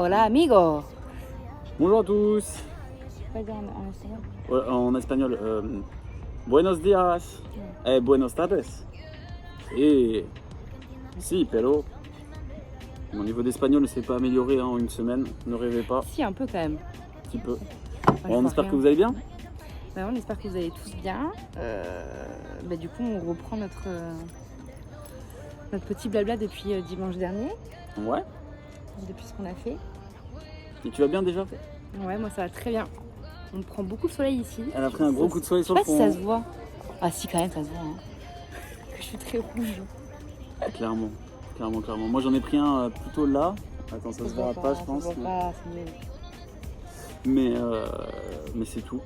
Hola amigo. Bonjour à tous. Pas dire en espagnol. Ouais, en espagnol. Buenos días. Buenos tardes. Et si, pero mon niveau d'espagnol ne s'est pas amélioré en une semaine. Ne rêvez pas. Si, un peu quand même. Un petit peu. Enfin, Bon, on espère que vous allez bien. On espère que vous allez tous bien. Du coup, on reprend notre petit blabla depuis dimanche dernier. Ouais. Depuis ce qu'on a fait. Et tu vas bien déjà? Ouais, moi ça va très bien. On prend beaucoup de soleil ici. Elle a pris un gros coup de soleil sur le front. Je sais pas si ça se voit. Ah si, quand même, ça se voit. Hein. Je suis très rouge. Clairement. Moi j'en ai pris un plutôt là. Attends, ça se verra pas, je pense. Mais c'est tout.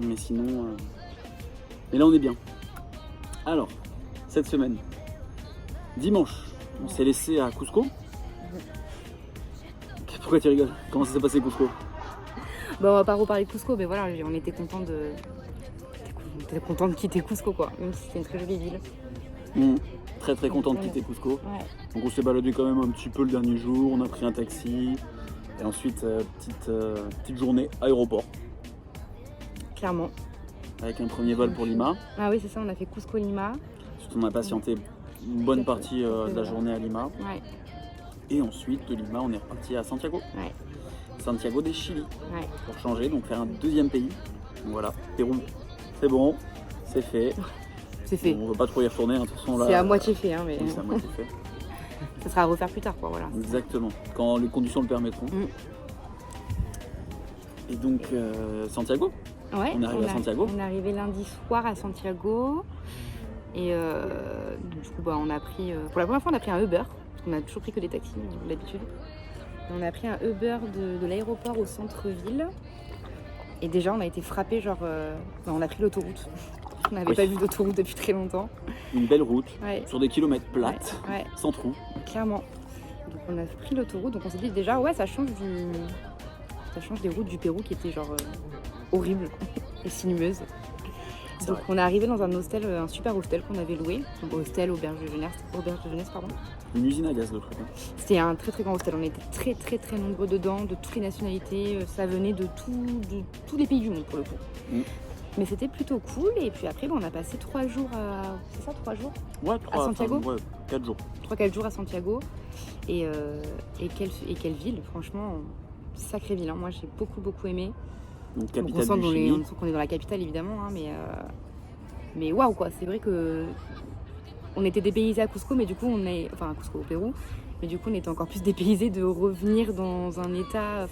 Mais sinon... Mais là on est bien. Alors, cette semaine, dimanche, on s'est laissé à Cusco. Pourquoi tu rigoles? Comment ça s'est passé Cusco? On va pas reparler de Cusco, mais voilà, on était content de quitter Cusco, quoi. Même si c'était une très jolie ville. Très content de quitter Cusco. Ouais. Donc on s'est baladé quand même un petit peu le dernier jour, on a pris un taxi. Et ensuite, petite journée aéroport. Clairement. Avec un premier vol pour Lima. Ah oui, c'est ça, on a fait Cusco-Lima. Ensuite, on a patienté une bonne partie de la journée à Lima. Ouais. Et ensuite, de Lima, on est reparti à Santiago. Ouais. Santiago des Chili. Ouais. Pour changer, donc faire un deuxième pays. Donc voilà, Pérou, c'est bon, c'est fait. C'est fait. On ne veut pas trop y retourner, de toute façon là. C'est à moitié fait, hein, mais. Oui, c'est à moitié fait. Ça sera à refaire plus tard, quoi, voilà. Exactement, quand les conditions le permettront. Et donc, Santiago. Ouais, on est arrivé à Santiago. On est arrivé lundi soir à Santiago. Et du coup, on a pris. Pour la première fois, on a pris un Uber. Parce qu'on a toujours pris que des taxis, d'habitude. On a pris un Uber de l'aéroport au centre-ville. Et déjà, on a été frappés, on a pris l'autoroute. On n'avait pas vu d'autoroute depuis très longtemps. Une belle route, sur des kilomètres plates, sans trou. Clairement. Donc on a pris l'autoroute, donc on s'est dit déjà, ça change des routes du Pérou qui étaient horribles et sinueuses. Donc on est arrivé dans un super hostel qu'on avait loué. Donc auberge de jeunesse, pardon. Une usine à gaz, le truc. C'était un très grand hostel, on était très nombreux dedans, de toutes les nationalités, ça venait de tous les pays du monde pour le coup. Mais c'était plutôt cool, et puis après on a passé 3 jours à... C'est ça, 3 jours? Ouais, à Santiago. 4 jours. 3-4 jours à Santiago. Et quelle ville, franchement, sacrée ville. Hein. Moi j'ai beaucoup aimé. Donc capitale on du Chili. On sent qu'on est dans la capitale évidemment, hein, mais waouh quoi, c'est vrai que on était dépaysés à Cusco, mais du coup à Cusco au Pérou, mais du coup on était encore plus dépaysés de revenir dans un état,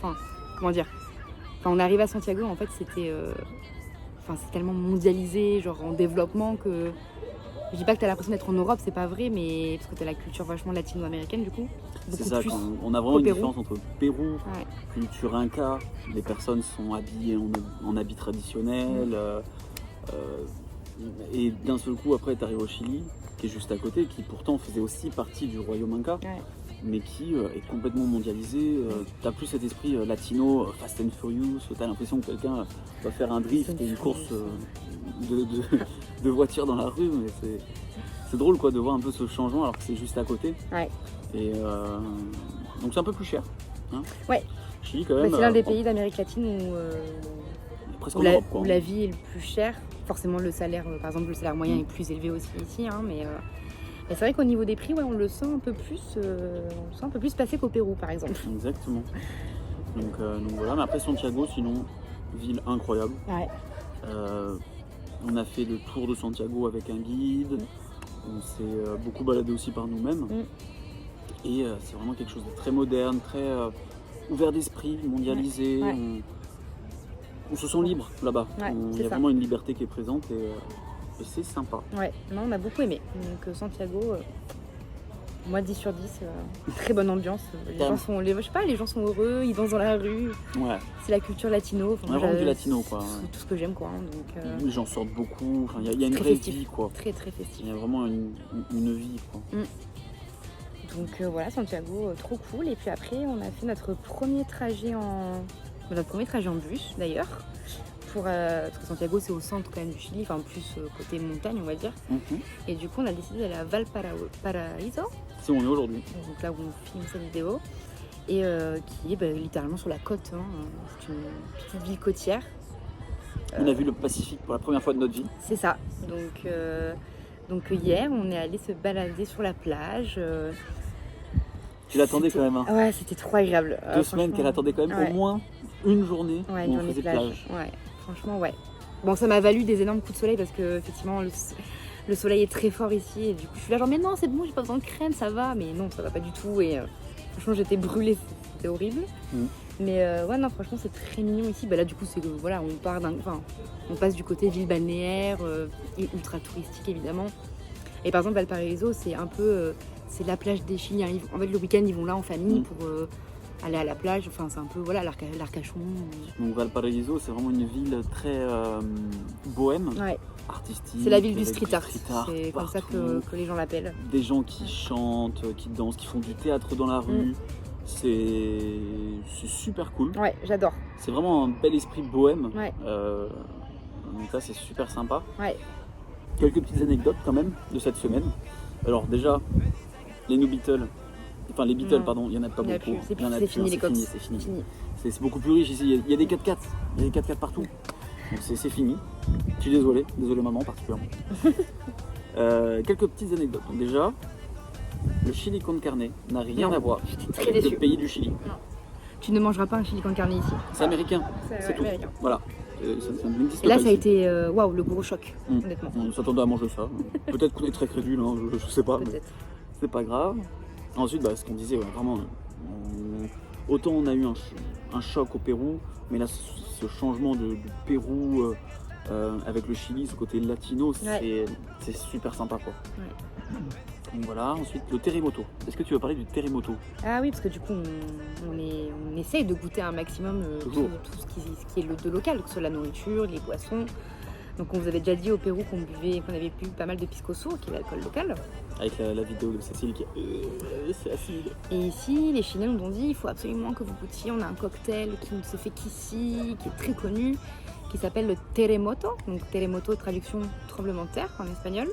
on est arrivé à Santiago, en fait c'est tellement mondialisé, en développement, que je dis pas que t'as l'impression d'être en Europe, c'est pas vrai, mais parce que t'as la culture vachement latino-américaine du coup. C'est ça, on a vraiment une différence entre Pérou, culture inca, les personnes sont habillées en habits traditionnels, et d'un seul coup après t'arrives au Chili, qui est juste à côté, qui pourtant faisait aussi partie du royaume inca, mais qui est complètement mondialisé. T'as plus cet esprit latino, Fast and Furious, t'as l'impression que quelqu'un va faire un drift et une course de voitures dans la rue, mais c'est drôle quoi de voir un peu ce changement alors que c'est juste à côté. Et donc c'est un peu plus cher. Hein. Chili quand même. C'est l'un des pays d'Amérique latine où la vie est le plus chère. Forcément le salaire, par exemple le salaire moyen est plus élevé aussi ici, hein, mais c'est vrai qu'au niveau des prix, on le sent un peu plus passer qu'au Pérou par exemple. Exactement. Donc voilà, mais après Santiago, sinon, ville incroyable. On a fait le tour de Santiago avec un guide, on s'est beaucoup baladé aussi par nous-mêmes. Et c'est vraiment quelque chose de très moderne, très ouvert d'esprit, mondialisé. On se sent libre là-bas. Il y a vraiment une liberté qui est présente et c'est sympa. On a beaucoup aimé. Donc Santiago, moi 10 sur 10, très bonne ambiance. Les gens sont heureux, ils dansent dans la rue. C'est la culture latino. On a vraiment du latino quoi. C'est tout ce que j'aime quoi. Donc, les gens sortent beaucoup, il y a une vraie vie quoi. Très festif. Il y a vraiment une vie quoi. Donc voilà, Santiago, trop cool. Et puis après, on a fait notre premier trajet en bus d'ailleurs. Parce que Santiago, c'est au centre quand même du Chili, plus côté montagne, on va dire. Et du coup, on a décidé d'aller à Valparaíso. C'est où on est aujourd'hui. Donc là où on filme cette vidéo. et qui est littéralement sur la côte. Hein. C'est une petite ville côtière. On a vu le Pacifique pour la première fois de notre vie. C'est ça. Donc hier, on est allé se balader sur la plage. Tu l'attendais quand même, hein. Ouais, c'était trop agréable. 2 semaines qu'elle attendait quand même, au moins une journée où on faisait plage. Ouais, franchement, ouais. Bon, ça m'a valu des énormes coups de soleil parce que effectivement le soleil est très fort ici et du coup je suis là genre mais non c'est bon, j'ai pas besoin de crème, ça va. Mais non, ça va pas du tout et franchement j'étais brûlée, c'était horrible. Mais ouais, non, franchement c'est très mignon ici. Là du coup c'est voilà, on passe du côté ville balnéaire et ultra touristique évidemment. Et par exemple Valparaiso c'est un peu c'est la plage des Chiliens. En fait le week-end ils vont là en famille pour aller à la plage. Enfin c'est un peu voilà l'Arcachon. Donc Valparaiso c'est vraiment une ville très bohème, artistique. C'est la ville du street art. C'est partout. Comme ça que les gens l'appellent. Des gens qui chantent, qui dansent, qui font du théâtre dans la rue. C'est super cool. Ouais, j'adore. C'est vraiment un bel esprit bohème. Ouais. Donc ça c'est super sympa. Ouais. Quelques petites anecdotes quand même de cette semaine. Alors déjà, les Beatles, pardon, il n'y en a pas beaucoup. C'est fini les cops. C'est fini. C'est beaucoup plus riche ici. Il y a des 4x4. Il y a des 4x4 partout. Donc c'est fini. Je suis désolé maman particulièrement. Quelques petites anecdotes. Donc déjà, le chili con carne n'a rien à voir avec le pays du Chili. Non. Tu ne mangeras pas un chili con carne ici. C'est américain. C'est tout. Américain. Voilà. Et là ça a été le gros choc, honnêtement. On s'attendait à manger ça. Peut-être qu'on est très crédule, hein, je sais pas. Peut-être. C'est pas grave. Ensuite, ce qu'on disait, vraiment, autant on a eu un choc au Pérou, mais là, ce changement de Pérou avec le Chili, ce côté latino, c'est super sympa, quoi. Ouais. Donc voilà, ensuite le terremoto. Est-ce que tu veux parler du terremoto? Ah oui, parce que du coup, on essaye de goûter un maximum tout ce qui est de local, que ce soit la nourriture, les boissons. Donc on vous avait déjà dit au Pérou qu'on avait bu pas mal de piscoso, qui est l'alcool local. Avec la vidéo de Cécile qui c'est acide. Et ici, les Chiliens nous ont dit il faut absolument que vous goûtiez. On a un cocktail qui ne se fait qu'ici, qui est très connu, qui s'appelle le terremoto. Donc terremoto, traduction tremblement de terre en espagnol.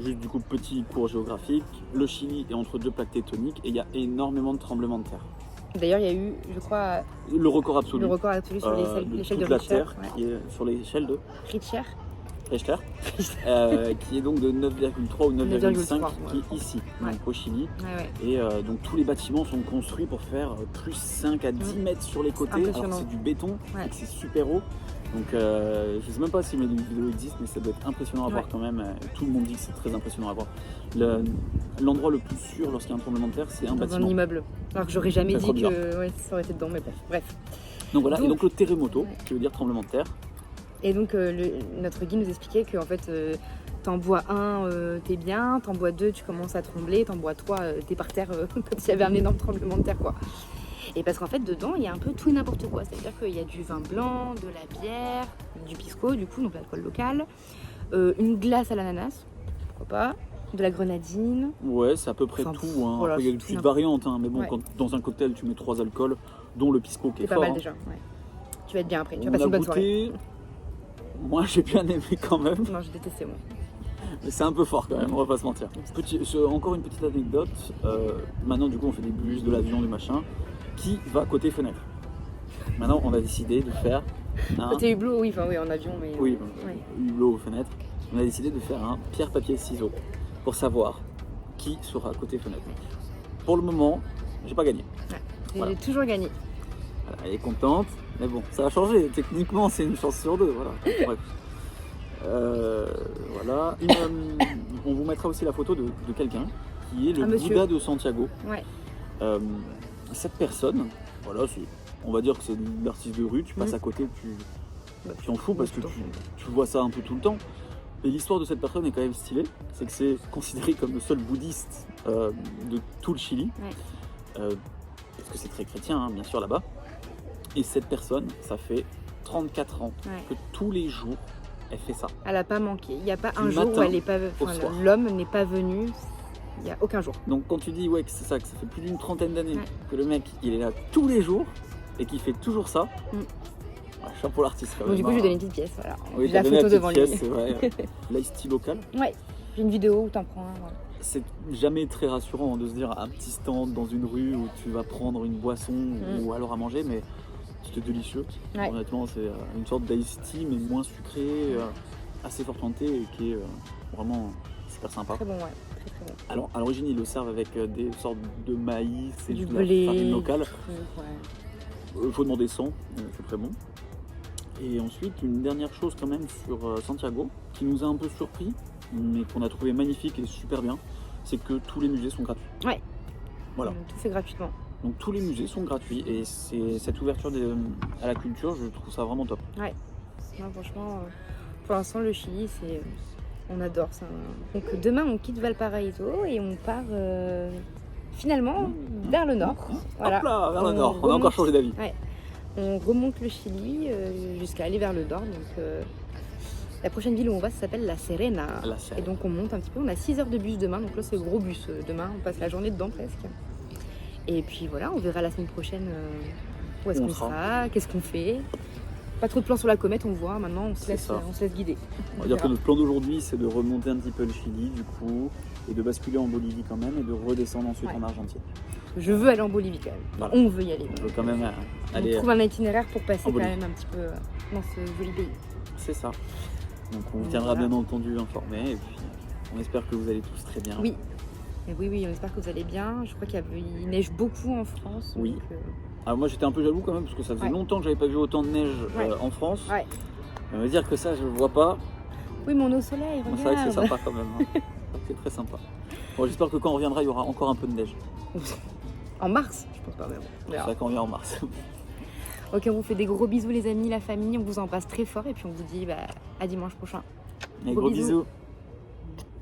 Juste du coup, petit cours géographique, le Chili est entre 2 plaques tectoniques et il y a énormément de tremblements de terre. D'ailleurs, il y a eu, je crois, le record absolu sur l'échelle de la Richter. Terre, qui est sur l'échelle de Richter, qui est donc de 9,3 ou 9,5 qui est ici, donc au Chili. Et donc tous les bâtiments sont construits pour faire plus 5 à 10 mètres sur les côtés, alors que c'est du béton et que c'est super haut. Donc je sais même pas si les vidéos existent, mais ça doit être impressionnant à voir quand même. Tout le monde dit que c'est très impressionnant à voir. L'endroit le plus sûr lorsqu'il y a un tremblement de terre, c'est un bâtiment. Dans un immeuble. Alors que j'aurais jamais dit que ça aurait été dedans, mais bon, bref. Donc voilà, et donc le terremoto, qui veut dire tremblement de terre. Et donc notre guide nous expliquait qu'en fait, t'en bois 1, t'es bien, t'en bois 2, tu commences à trembler, t'en bois 3, t'es par terre comme s'il y avait un énorme tremblement de terre, quoi. Et parce qu'en fait, dedans, il y a un peu tout et n'importe quoi. C'est-à-dire qu'il y a du vin blanc, de la bière, du pisco, du coup, donc l'alcool local, une glace à l'ananas, pourquoi pas, de la grenadine. Ouais, c'est à peu près tout. Hein. Voilà, après, il y a des petites variantes, hein, mais bon, quand dans un cocktail, tu mets 3 alcools, dont le pisco qui est fort. C'est pas mal déjà, ouais. Tu vas être bien après, tu vas passer une bonne soirée. Moi, j'ai bien aimé quand même. Non, j'ai détesté, moi. Mais c'est un peu fort quand même, on va pas se mentir. Encore une petite anecdote. Maintenant, du coup, on fait des bus, de l'avion, du machin. Qui va côté fenêtre. Maintenant, on a décidé de faire un... Côté hublot, oui, en avion, mais... Oui, hublot aux fenêtres. On a décidé de faire un pierre, papier, ciseaux pour savoir qui sera côté fenêtre. Pour le moment, j'ai pas gagné. J'ai toujours gagné. Voilà, elle est contente, mais bon, ça a changé. Techniquement, c'est une chance sur 2, voilà. Bref. Voilà. On vous mettra aussi la photo de quelqu'un qui est le Bouddha de Santiago. Ouais. Cette personne, voilà, on va dire que c'est l'artiste de rue, tu passes à côté, tu t'en fous parce que tu vois ça un peu tout le temps. Et l'histoire de cette personne est quand même stylée, c'est que c'est considéré comme le seul bouddhiste de tout le Chili, parce que c'est très chrétien, hein, bien sûr, là-bas. Et cette personne, ça fait 34 ans que tous les jours, elle fait ça. Elle n'a pas manqué. Il n'y a pas un jour où elle n'est pas, l'homme n'est pas venu. Il n'y a aucun jour. Donc quand tu dis que c'est ça, que ça fait plus d'une trentaine d'années que le mec il est là tous les jours et qu'il fait toujours ça, chapeau l'artiste quand même. Donc du coup je lui donne une petite pièce, voilà. Oui, j'ai la photo devant pièce, lui. C'est vrai. L'ice local. Ouais, j'ai une vidéo où t'en prends un. Voilà. c'est jamais très rassurant de se dire un petit stand dans une rue où tu vas prendre une boisson ou alors à manger, mais c'était délicieux. Ouais. Honnêtement, c'est une sorte d'ice tea, mais moins sucré, assez fort teinté et qui est vraiment super sympa. Très bon, ouais. Très, très bon. Alors, à l'origine, ils le servent avec des sortes de maïs et Du de blé, la farine locale. Ouais. Faut demander 100, c'est très bon. Et ensuite, une dernière chose quand même sur Santiago, qui nous a un peu surpris, mais qu'on a trouvé magnifique et super bien, c'est que tous les musées sont gratuits. Ouais. Voilà. Tout fait gratuitement. Donc tous les musées sont gratuits et c'est cette ouverture à la culture, je trouve ça vraiment top. Ouais. Non, franchement, pour l'instant, le Chili, on adore ça. Donc demain, on quitte Valparaiso et on part finalement vers le nord. Voilà. Hop là, vers le nord, on a encore changé d'avis. Ouais. On remonte le Chili jusqu'à aller vers le nord. Donc la prochaine ville où on va, ça s'appelle La Serena. Et donc on monte un petit peu. On a 6 heures de bus demain. Donc là, c'est le gros bus. Demain, on passe la journée dedans presque. Et puis voilà, on verra la semaine prochaine où est-ce qu'on sera, qu'est-ce qu'on fait. Pas trop de plans sur la comète, on voit. Maintenant, on se laisse guider. On va dire que notre plan d'aujourd'hui, c'est de remonter un petit peu le Chili, du coup, et de basculer en Bolivie quand même, et de redescendre ensuite en Argentine. Je veux aller en Bolivie quand même. Voilà. On veut y aller. On veut quand même aller. On trouve un itinéraire pour passer quand même un petit peu dans ce joli pays. C'est ça. Donc on vous tiendra bien entendu informé, et puis on espère que vous allez tous très bien. Oui. Et oui, on espère que vous allez bien. Je crois qu'il neige beaucoup en France. Oui. Donc, Alors moi j'étais un peu jaloux quand même parce que ça faisait longtemps que j'avais pas vu autant de neige en France. Ouais. On va dire que ça je le vois pas. Oui, mais on est au soleil, regarde. C'est vrai que c'est sympa quand même. Hein. C'est très sympa. Bon, j'espère que quand on reviendra il y aura encore un peu de neige. En mars, je pense pas même. C'est vrai qu'on vient en mars. Ok, on vous fait des gros bisous les amis, la famille, on vous embrasse très fort et puis on vous dit à dimanche prochain. Et gros bisous.